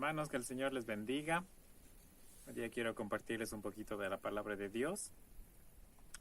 Hermanos, que el Señor les bendiga. Hoy día quiero compartirles un poquito de la palabra de Dios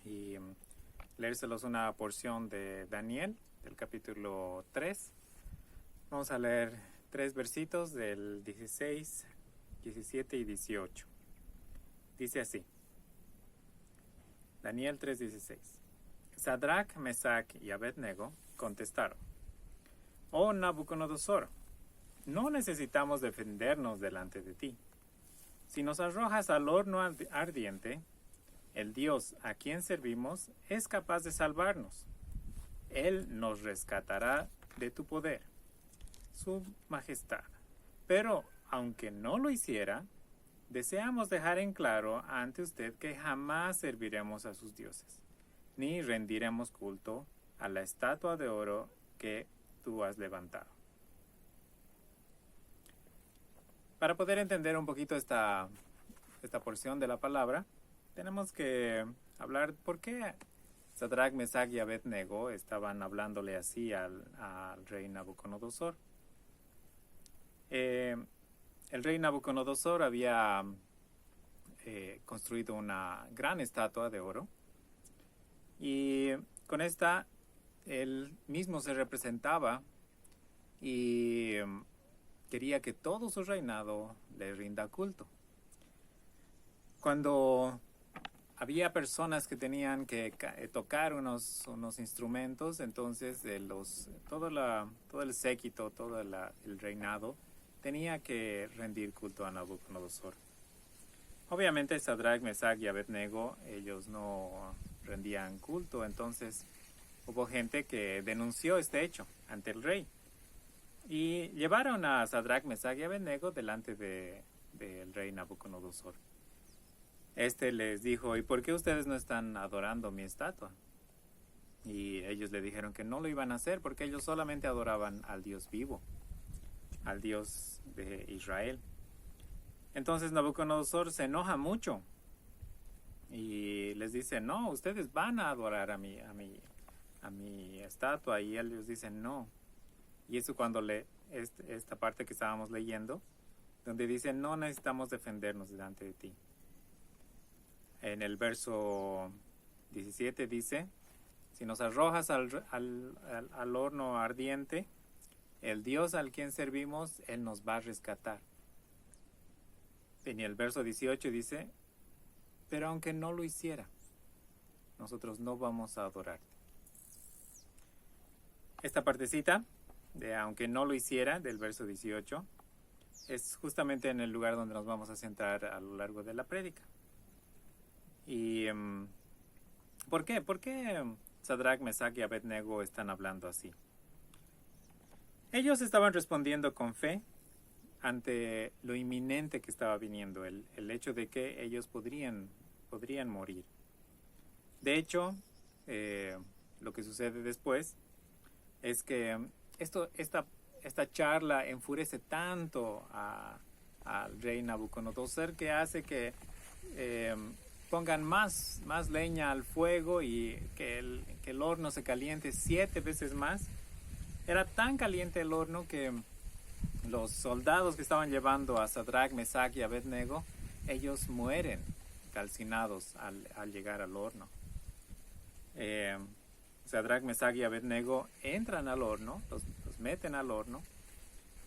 y leérselos una porción de Daniel, del capítulo 3. Vamos a leer 3 versitos del 16, 17 y 18. Dice así. Daniel 3:16. Sadrach, Mesach y Abednego contestaron: Oh Nabucodonosor, no necesitamos defendernos delante de ti. Si nos arrojas al horno ardiente, el Dios a quien servimos es capaz de salvarnos. Él nos rescatará de tu poder, su majestad. Pero, aunque no lo hiciera, deseamos dejar en claro ante usted que jamás serviremos a sus dioses, ni rendiremos culto a la estatua de oro que tú has levantado. Para poder entender un poquito esta porción de la palabra, tenemos que hablar por qué Sadrach, Mesach y Abednego estaban hablándole así al rey Nabucodonosor. El rey Nabucodonosor había construido una gran estatua de oro y con esta él mismo se representaba y quería que todo su reinado le rinda culto. Cuando había personas que tenían que tocar unos instrumentos, entonces todo el séquito, todo el reinado tenía que rendir culto a Nabucodonosor. Obviamente Sadrach, Mesach y Abednego, ellos no rendían culto, entonces hubo gente que denunció este hecho ante el rey. Y llevaron a Sadrach, Mesach y Abednego delante del rey Nabucodonosor. Este les dijo: ¿y por qué ustedes no están adorando mi estatua? Y ellos le dijeron que no lo iban a hacer porque ellos solamente adoraban al Dios vivo, al Dios de Israel. Entonces Nabucodonosor se enoja mucho y les dice: no, ustedes van a adorar a mi estatua. Y ellos dicen no. Y eso cuando esta parte que estábamos leyendo, donde dice: no necesitamos defendernos delante de ti. En el verso 17 dice: si nos arrojas al horno ardiente, el Dios al quien servimos, Él nos va a rescatar. En el verso 18 dice: pero aunque no lo hiciera, nosotros no vamos a adorarte. Esta partecita de aunque no lo hiciera, del verso 18, es justamente en el lugar donde nos vamos a centrar a lo largo de la prédica. ¿Y por qué? ¿Por qué Sadrach, Mesach y Abednego están hablando así? Ellos estaban respondiendo con fe ante lo inminente que estaba viniendo, el hecho de que ellos podrían morir. De hecho, lo que sucede después es que esta charla enfurece tanto al rey Nabucodonosor que hace que pongan más leña al fuego y que el horno se caliente 7 veces más. Era tan caliente el horno que los soldados que estaban llevando a Sadrach, Mesach y Abednego, ellos mueren calcinados al llegar al horno. Sadrach, Mesach y Abednego entran al horno, los meten al horno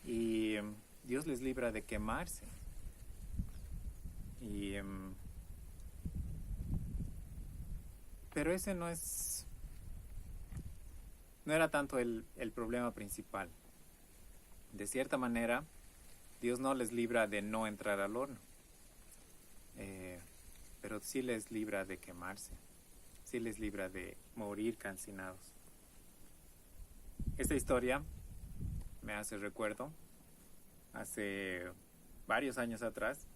y Dios les libra de quemarse. Pero ese no era tanto el problema principal. De cierta manera, Dios no les libra de no entrar al horno, pero sí les libra de quemarse. Sí les libra de morir calcinados. Esta historia me hace recuerdo hace varios años atrás.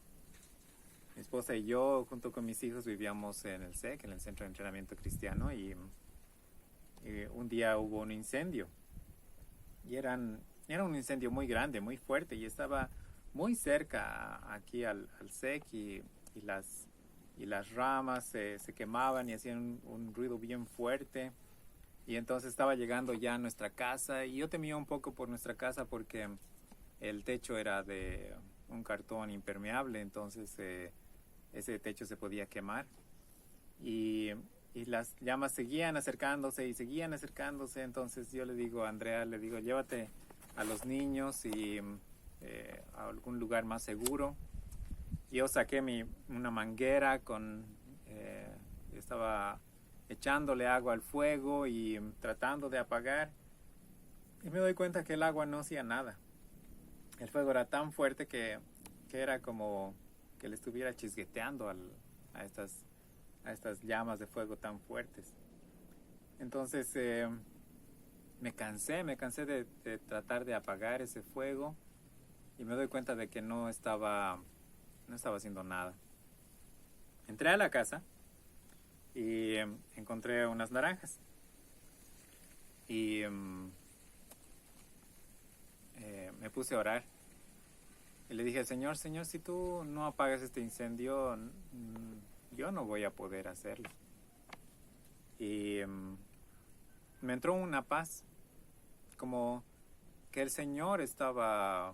Mi esposa y yo, junto con mis hijos, vivíamos en el SEC, en el Centro de Entrenamiento Cristiano, y un día hubo un incendio. Y era un incendio muy grande, muy fuerte, y estaba muy cerca aquí al SEC, y las ramas se quemaban y hacían un ruido bien fuerte. Y entonces estaba llegando ya a nuestra casa y yo temía un poco por nuestra casa porque el techo era de un cartón impermeable, entonces ese techo se podía quemar. Y las llamas seguían acercándose y seguían acercándose. Entonces yo le digo a Andrea, le digo, llévate a los niños y a algún lugar más seguro. Yo saqué una manguera estaba echándole agua al fuego y tratando de apagar. Y me doy cuenta que el agua no hacía nada. El fuego era tan fuerte que era como que le estuviera chisgueteando a estas llamas de fuego tan fuertes. Entonces me cansé de tratar de apagar ese fuego y me doy cuenta de que no estaba haciendo nada. Entré a la casa y encontré unas naranjas y me puse a orar y le dije al Señor, si tú no apagas este incendio, yo no voy a poder hacerlo. Y me entró una paz, como que el Señor estaba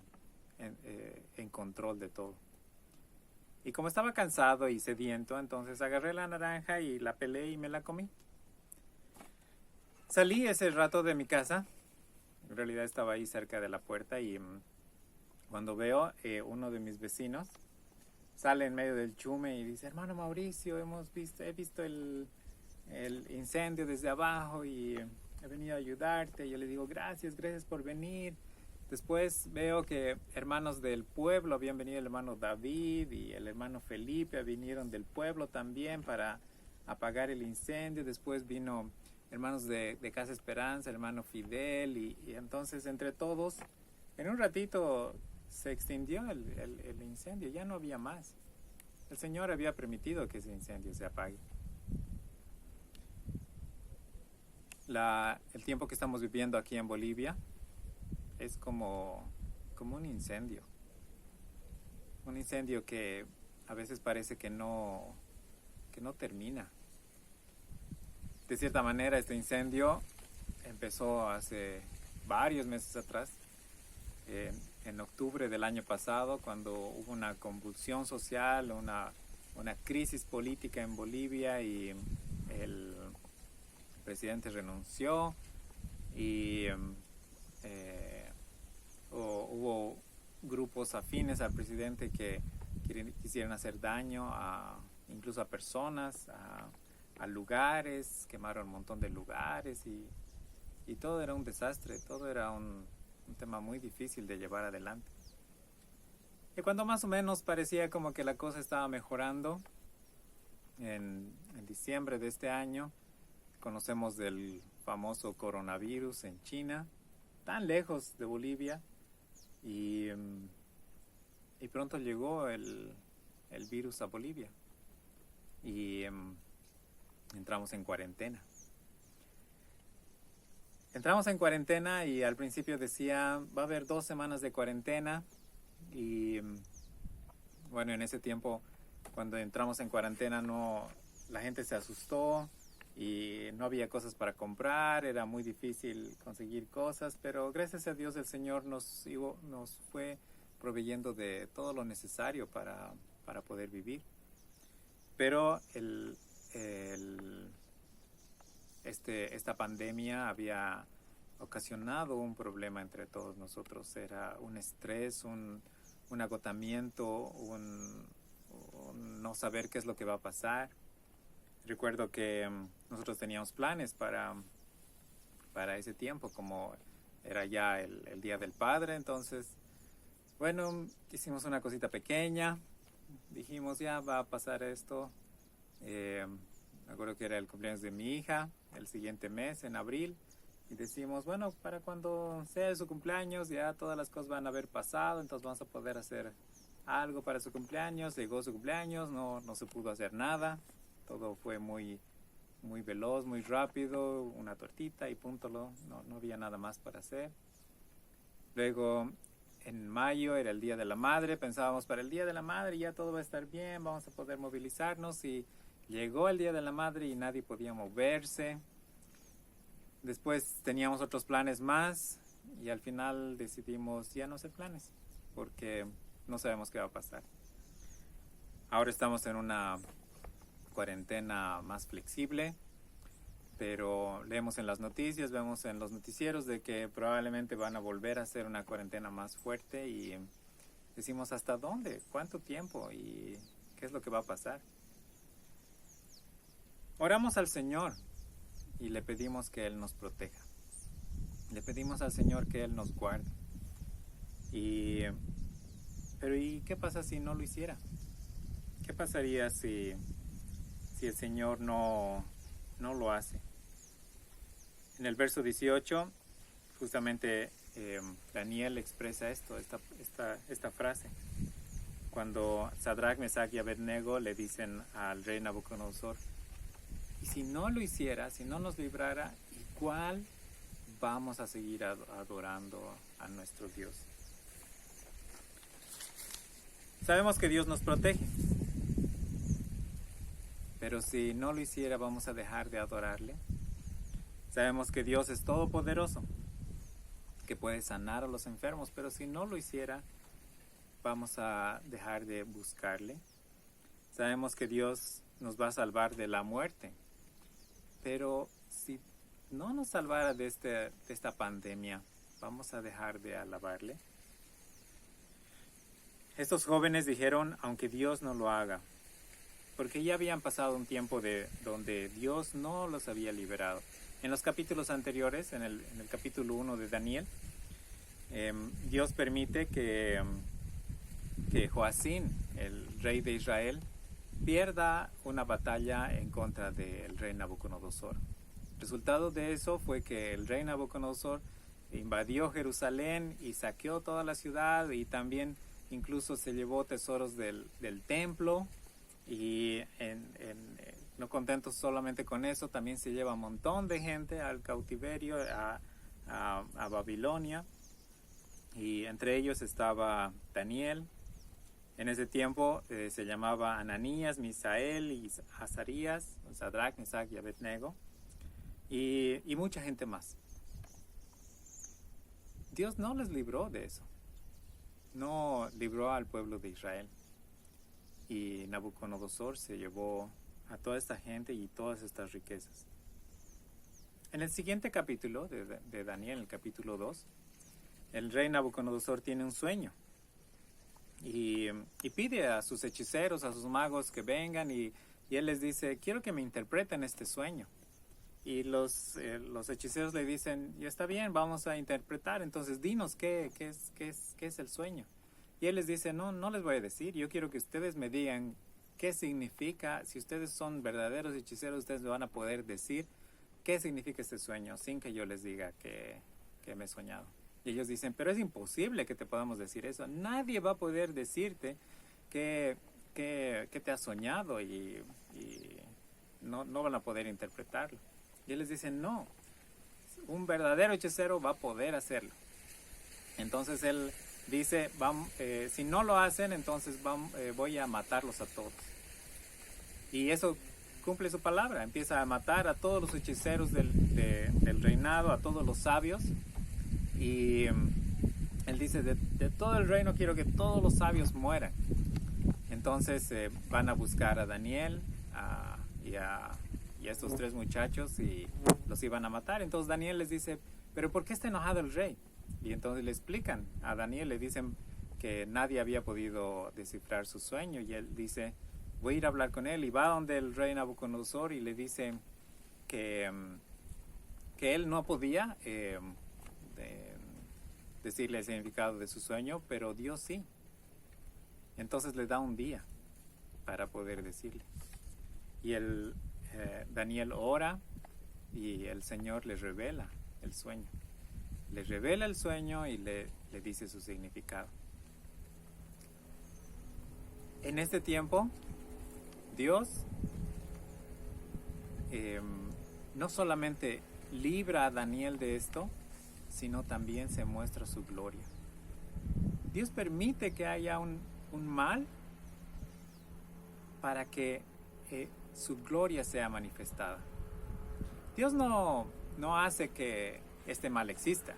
en control de todo. Y como estaba cansado y sediento, entonces agarré la naranja y la pelé y me la comí. Salí ese rato de mi casa, en realidad estaba ahí cerca de la puerta y cuando veo uno de mis vecinos sale en medio del chume y dice, hermano Mauricio, he visto el incendio desde abajo y he venido a ayudarte. Yo le digo, gracias por venir. Después veo que hermanos del pueblo habían venido, el hermano David y el hermano Felipe vinieron del pueblo también para apagar el incendio. Después vino hermanos de Casa Esperanza, el hermano Fidel y entonces entre todos, en un ratito se extinguió el incendio, ya no había más. El Señor había permitido que ese incendio se apague. El tiempo que estamos viviendo aquí en Bolivia es como un incendio. Un incendio que a veces parece que no termina. De cierta manera, este incendio empezó hace varios meses atrás, en octubre del año pasado, cuando hubo una convulsión social, una crisis política en Bolivia y el presidente renunció y hubo grupos afines al presidente que quisieron hacer daño incluso a personas, a lugares, quemaron un montón de lugares y todo era un desastre, todo era un tema muy difícil de llevar adelante. Y cuando más o menos parecía como que la cosa estaba mejorando, en diciembre de este año, conocemos del famoso coronavirus en China, tan lejos de Bolivia, y pronto llegó el virus a Bolivia y entramos en cuarentena. Entramos en cuarentena y al principio decía, va a haber 2 semanas de cuarentena y bueno, en ese tiempo cuando entramos en cuarentena la gente se asustó y no había cosas para comprar, era muy difícil conseguir cosas, pero gracias a Dios el Señor nos fue proveyendo de todo lo necesario para poder vivir. Pero esta pandemia había ocasionado un problema entre todos nosotros. Era un estrés, un agotamiento, un no saber qué es lo que va a pasar. Recuerdo que nosotros teníamos planes para ese tiempo, como era ya el Día del Padre, entonces, bueno, hicimos una cosita pequeña, dijimos ya va a pasar esto. Me acuerdo que era el cumpleaños de mi hija, el siguiente mes, en abril, y decimos, bueno, para cuando sea su cumpleaños ya todas las cosas van a haber pasado, entonces vamos a poder hacer algo para su cumpleaños. Llegó su cumpleaños, no se pudo hacer nada, todo fue muy, muy veloz, muy rápido, una tortita y punto, no había nada más para hacer. Luego, en mayo era el Día de la Madre, pensábamos para el Día de la Madre ya todo va a estar bien, vamos a poder movilizarnos, y llegó el Día de la Madre y nadie podía moverse. Después teníamos otros planes más y al final decidimos ya no hacer planes porque no sabemos qué va a pasar. Ahora estamos en una cuarentena más flexible, pero leemos en las noticias, vemos en los noticieros de que probablemente van a volver a hacer una cuarentena más fuerte y decimos ¿hasta dónde? ¿Cuánto tiempo? ¿Y qué es lo que va a pasar? Oramos al Señor y le pedimos que Él nos proteja. Le pedimos al Señor que Él nos guarde. Pero ¿y qué pasa si no lo hiciera? ¿Qué pasaría si el Señor no lo hace? En el verso 18, justamente Daniel expresa esta frase. Cuando Sadrach, Mesach y Abednego le dicen al rey Nabucodonosor, y si no lo hiciera, si no nos librara, igual vamos a seguir adorando a nuestro Dios. Sabemos que Dios nos protege, pero si no lo hiciera, vamos a dejar de adorarle. Sabemos que Dios es todopoderoso, que puede sanar a los enfermos, pero si no lo hiciera, vamos a dejar de buscarle. Sabemos que Dios nos va a salvar de la muerte, pero si no nos salvara de esta pandemia, vamos a dejar de alabarle. Estos jóvenes dijeron, aunque Dios no lo haga, porque ya habían pasado un tiempo donde Dios no los había liberado. En los capítulos anteriores, en el capítulo 1 de Daniel, Dios permite que Joacín, el rey de Israel, pierda una batalla en contra del rey Nabucodonosor. El resultado de eso fue que el rey Nabucodonosor invadió Jerusalén y saqueó toda la ciudad y también incluso se llevó tesoros del templo y no contentos solamente con eso, también se lleva un montón de gente al cautiverio, a Babilonia, y entre ellos estaba Daniel. En ese tiempo se llamaba Ananías, Misael y Azarías, Sadrach, Mesach y Abednego, y mucha gente más. Dios no les libró de eso. No libró al pueblo de Israel. Y Nabucodonosor se llevó a toda esta gente y todas estas riquezas. En el siguiente capítulo de Daniel, el capítulo 2, el rey Nabucodonosor tiene un sueño. Y pide a sus hechiceros, a sus magos que vengan y él les dice, quiero que me interpreten este sueño. Y los hechiceros le dicen, ya está bien, vamos a interpretar, entonces dinos qué es el sueño. Y él les dice, no les voy a decir, yo quiero que ustedes me digan qué significa, si ustedes son verdaderos hechiceros, ustedes me van a poder decir qué significa este sueño, sin que yo les diga que me he soñado. Y ellos dicen, pero es imposible que te podamos decir eso, nadie va a poder decirte que te has soñado y no van a poder interpretarlo. Y él les dice, no, un verdadero hechicero va a poder hacerlo. Entonces él dice, si no lo hacen, entonces voy a matarlos a todos. Y eso cumple su palabra, empieza a matar a todos los hechiceros del reinado, a todos los sabios. Y él dice, de todo el reino quiero que todos los sabios mueran. Entonces van a buscar a Daniel y a estos tres muchachos y los iban a matar. Entonces Daniel les dice, pero ¿por qué está enojado el rey? Y entonces le explican a Daniel, le dicen que nadie había podido descifrar su sueño y él dice, voy a ir a hablar con él, y va donde el rey Nabucodonosor y le dice que él no podía decirle el significado de su sueño, pero Dios sí. Entonces le da un día para poder decirle. Y Daniel ora y el Señor le revela el sueño. Le revela el sueño y le dice su significado. En este tiempo, Dios no solamente libra a Daniel de esto, sino también se muestra su gloria. Dios permite que haya un mal para que su gloria sea manifestada. Dios no hace que este mal exista.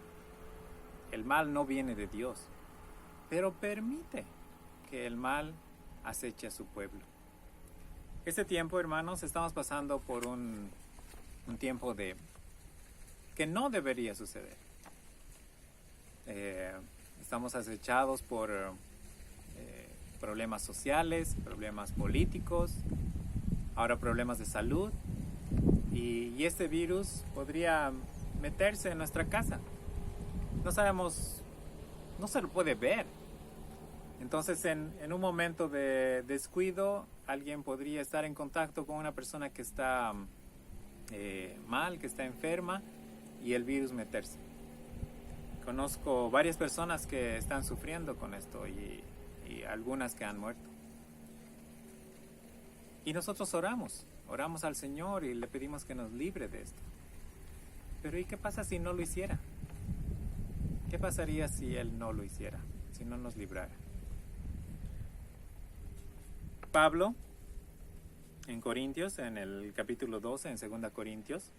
El mal no viene de Dios, pero permite que el mal aceche a su pueblo. Este tiempo, hermanos, estamos pasando por un tiempo que no debería suceder. Estamos acechados por problemas sociales, problemas políticos, ahora problemas de salud, y este virus podría meterse en nuestra casa. No sabemos, no se lo puede ver. Entonces, en un momento de descuido, alguien podría estar en contacto con una persona que está mal, que está enferma, y el virus meterse. Conozco varias personas que están sufriendo con esto y algunas que han muerto. Y nosotros oramos al Señor y le pedimos que nos libre de esto. Pero ¿y qué pasa si no lo hiciera? ¿Qué pasaría si Él no lo hiciera? Si no nos librara. Pablo, en Corintios, en el capítulo 12, en 2 Corintios,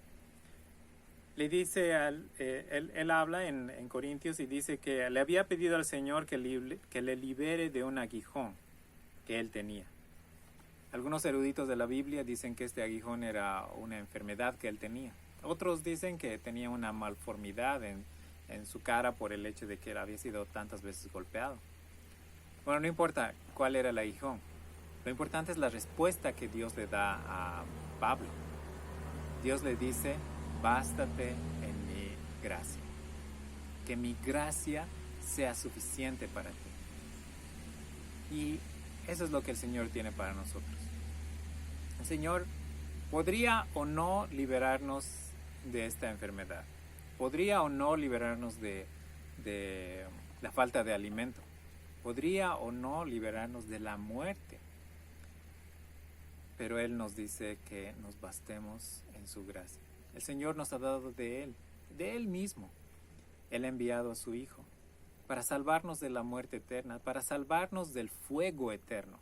le dice, él habla en Corintios y dice que le había pedido al Señor que le libere de un aguijón que él tenía. Algunos eruditos de la Biblia dicen que este aguijón era una enfermedad que él tenía. Otros dicen que tenía una malformidad en su cara por el hecho de que él había sido tantas veces golpeado. Bueno, no importa cuál era el aguijón. Lo importante es la respuesta que Dios le da a Pablo. Dios le dice: bástate en mi gracia. Que mi gracia sea suficiente para ti. Y eso es lo que el Señor tiene para nosotros. El Señor podría o no liberarnos de esta enfermedad. Podría o no liberarnos de la falta de alimento. Podría o no liberarnos de la muerte. Pero Él nos dice que nos bastemos en su gracia. El Señor nos ha dado de Él mismo. Él ha enviado a su Hijo para salvarnos de la muerte eterna, para salvarnos del fuego eterno.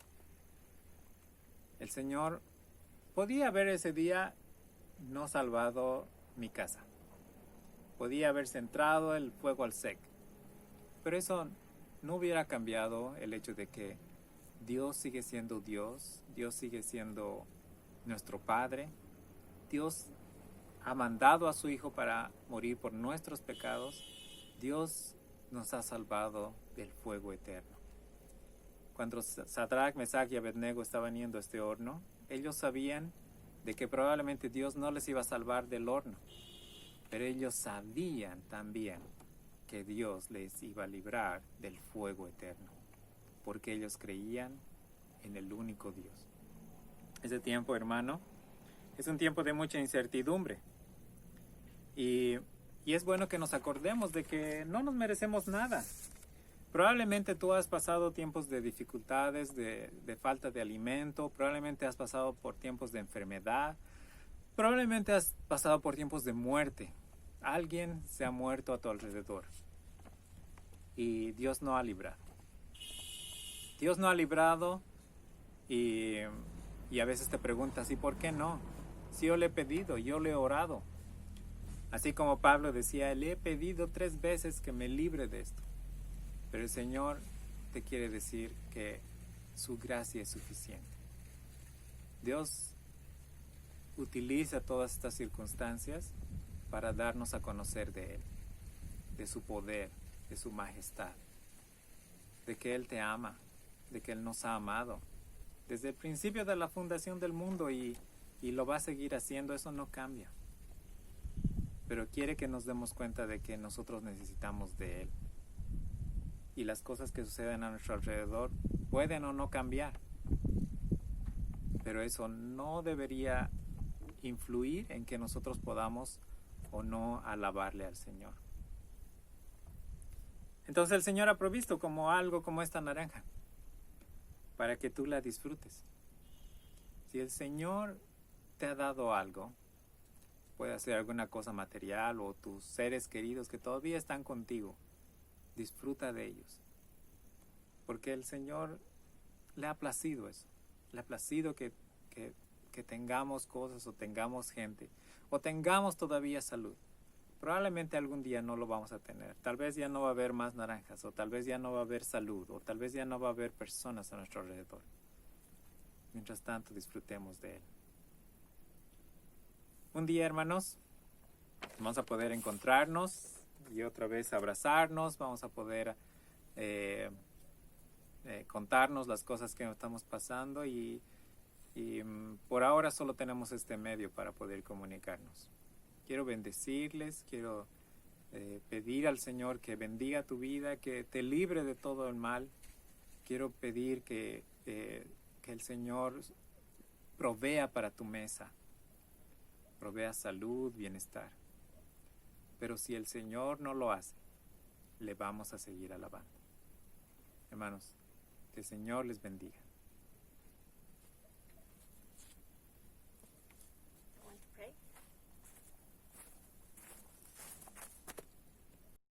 El Señor podía haber ese día no salvado mi casa. Podía haber centrado el fuego al sec. Pero eso no hubiera cambiado el hecho de que Dios sigue siendo Dios. Dios sigue siendo nuestro Padre. Dios ha mandado a su Hijo para morir por nuestros pecados. Dios nos ha salvado del fuego eterno. Cuando Sadrach, Mesach y Abednego estaban yendo a este horno, ellos sabían de que probablemente Dios no les iba a salvar del horno, pero ellos sabían también que Dios les iba a librar del fuego eterno, porque ellos creían en el único Dios. Ese tiempo, hermano, es un tiempo de mucha incertidumbre. Y es bueno que nos acordemos de que no nos merecemos nada. Probablemente tú has pasado tiempos de dificultades, de falta de alimento. Probablemente has pasado por tiempos de enfermedad. Probablemente has pasado por tiempos de muerte. Alguien se ha muerto a tu alrededor. Y Dios no ha librado. Dios no ha librado y a veces te preguntas, ¿y por qué no? Si yo le he pedido, yo le he orado. Así como Pablo decía, le he pedido 3 veces que me libre de esto. Pero el Señor te quiere decir que su gracia es suficiente. Dios utiliza todas estas circunstancias para darnos a conocer de Él, de su poder, de su majestad, de que Él te ama, de que Él nos ha amado desde el principio de la fundación del mundo y lo va a seguir haciendo. Eso no cambia. Pero quiere que nos demos cuenta de que nosotros necesitamos de Él. Y las cosas que suceden a nuestro alrededor pueden o no cambiar. Pero eso no debería influir en que nosotros podamos o no alabarle al Señor. Entonces el Señor ha provisto como algo como esta naranja, para que tú la disfrutes. Si el Señor te ha dado algo, puede ser alguna cosa material o tus seres queridos que todavía están contigo, disfruta de ellos. Porque el Señor le ha placido eso. Le ha placido que tengamos cosas o tengamos gente o tengamos todavía salud. Probablemente algún día no lo vamos a tener. Tal vez ya no va a haber más naranjas, o tal vez ya no va a haber salud, o tal vez ya no va a haber personas a nuestro alrededor. Mientras tanto, disfrutemos de él. Un día, hermanos, vamos a poder encontrarnos y otra vez abrazarnos, vamos a poder contarnos las cosas que estamos pasando y por ahora solo tenemos este medio para poder comunicarnos. Quiero bendecirles, quiero pedir al Señor que bendiga tu vida, que te libre de todo el mal. Quiero pedir que el Señor provea para tu mesa, provea salud, bienestar. Pero si el Señor no lo hace, le vamos a seguir alabando. Hermanos, que el Señor les bendiga.